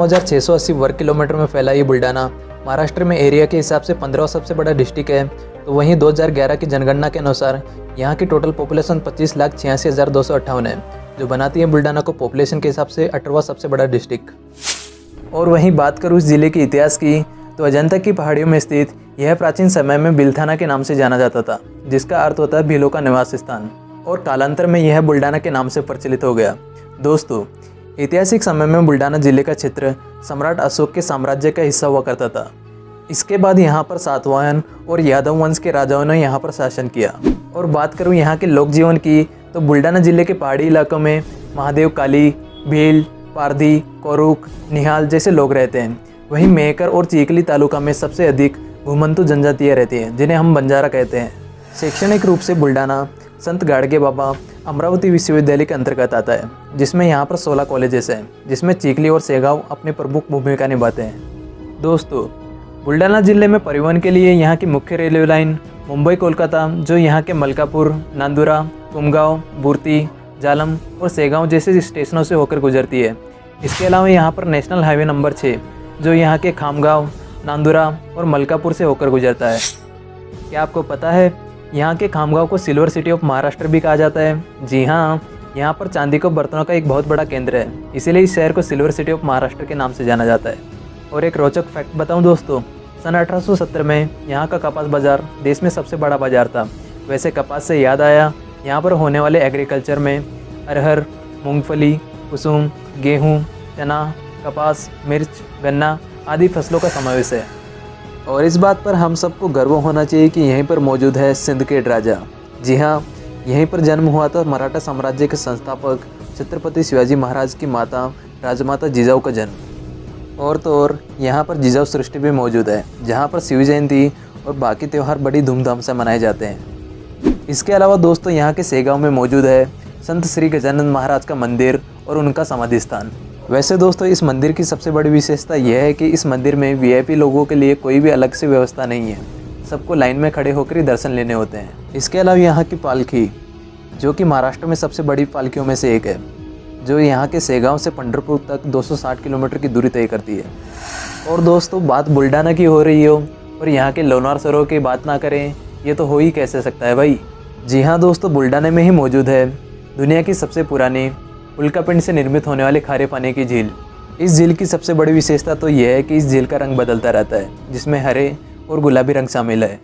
9,680 वर्ग किलोमीटर में फैला ये बुल्डाना महाराष्ट्र में एरिया के हिसाब से 15वां सबसे बड़ा डिस्ट्रिक्ट है। तो वहीं 2011 की जनगणना के अनुसार यहाँ की टोटल पॉपुलेशन 25,86,258 है, जो बनाती है बुल्डाना को पॉपुलेशन के हिसाब से 18वां सबसे बड़ा डिस्ट्रिक्ट। और वहीं बात करूँ इस ज़िले के इतिहास की, तो अजंता की पहाड़ियों में स्थित यह प्राचीन समय में बिलथाना के नाम से जाना जाता था, जिसका अर्थ होता है भीलों का निवास स्थान, और कालांतर में यह बुल्डाना के नाम से प्रचलित हो गया। दोस्तों, ऐतिहासिक समय में बुल्डाना जिले का क्षेत्र सम्राट अशोक के साम्राज्य का हिस्सा हुआ करता था। इसके बाद यहाँ पर सातवाहन और यादव वंश के राजाओं ने यहाँ पर शासन किया। और बात करूँ यहाँ के लोक जीवन की, तो बुल्डाना जिले के पहाड़ी इलाकों में महादेव काली, भील, पारधी, कोरुक, निहाल जैसे लोग रहते हैं। वहीं मेहकर और चीखली तालुका में सबसे अधिक घुमंतु जनजातियाँ रहती हैं, जिन्हें हम बंजारा कहते हैं। शैक्षणिक रूप से बुल्डाना संत गाड़गे बाबा अमरावती विश्वविद्यालय के अंतर्गत आता है, जिसमें यहाँ पर 16 कॉलेजेस हैं, जिसमें चीखली और सेगांव अपनी प्रमुख भूमिका निभाते हैं। दोस्तों, बुल्डाना जिले में परिवहन के लिए यहाँ की मुख्य रेलवे लाइन मुंबई कोलकाता, जो यहाँ के मलकापुर, नांदुरा, कुमगांव, बुर्ती, जालम और सेगांव जैसे स्टेशनों से होकर गुजरती है। इसके अलावा यहाँ पर नेशनल हाईवे नंबर 6, जो यहाँ के खामगांव, नांदुरा और मलकापुर से होकर गुजरता है। क्या आपको पता है यहाँ के खामगांव को सिल्वर सिटी ऑफ महाराष्ट्र भी कहा जाता है? जी हाँ, यहाँ पर चांदी के बर्तनों का एक बहुत बड़ा केंद्र है, इसीलिए इस शहर को सिल्वर सिटी ऑफ महाराष्ट्र के नाम से जाना जाता है। और एक रोचक फैक्ट बताऊँ दोस्तों, सन 1870 में यहाँ का कपास बाज़ार देश में सबसे बड़ा बाज़ार था। वैसे कपास से याद आया, यहाँ पर होने वाले एग्रीकल्चर में अरहर, मूंगफली, कुसुम, गेहूँ, चना, कपास, मिर्च, गन्ना आदि फसलों का समावेश है। और इस बात पर हम सबको गर्व होना चाहिए कि यहीं पर मौजूद है सिंदखेड राजा। जी हाँ, यहीं पर जन्म हुआ था मराठा साम्राज्य के संस्थापक छत्रपति शिवाजी महाराज की माता राजमाता जिजाऊ का जन्म। और तो और यहाँ पर जिजाऊ सृष्टि भी मौजूद है, जहाँ पर शिव जयंती और बाकी त्यौहार बड़ी धूमधाम से मनाए जाते हैं। इसके अलावा दोस्तों, यहाँ के सेगांव में मौजूद है संत श्री गजानन महाराज का मंदिर और उनका समाधि स्थान। वैसे दोस्तों, इस मंदिर की सबसे बड़ी विशेषता यह है कि इस मंदिर में वीआईपी लोगों के लिए कोई भी अलग से व्यवस्था नहीं है, सबको लाइन में खड़े होकर ही दर्शन लेने होते हैं। इसके अलावा यहाँ की पालकी, जो कि महाराष्ट्र में सबसे बड़ी पालकियों में से एक है, जो यहाँ के सेगांव से पंढरपुर तक 260 किलोमीटर की दूरी तय करती है। और दोस्तों, बात बुल्डाना की हो रही हो और यहाँ के लोनार सरोवर की बात ना करें, ये तो हो ही कैसे सकता है भाई। जी हाँ दोस्तों, बुल्डाना में ही मौजूद है दुनिया की सबसे पुरानी उल्कापिंड से निर्मित होने वाले खारे पानी की झील। इस झील की सबसे बड़ी विशेषता तो यह है कि इस झील का रंग बदलता रहता है, जिसमें हरे और गुलाबी रंग शामिल है।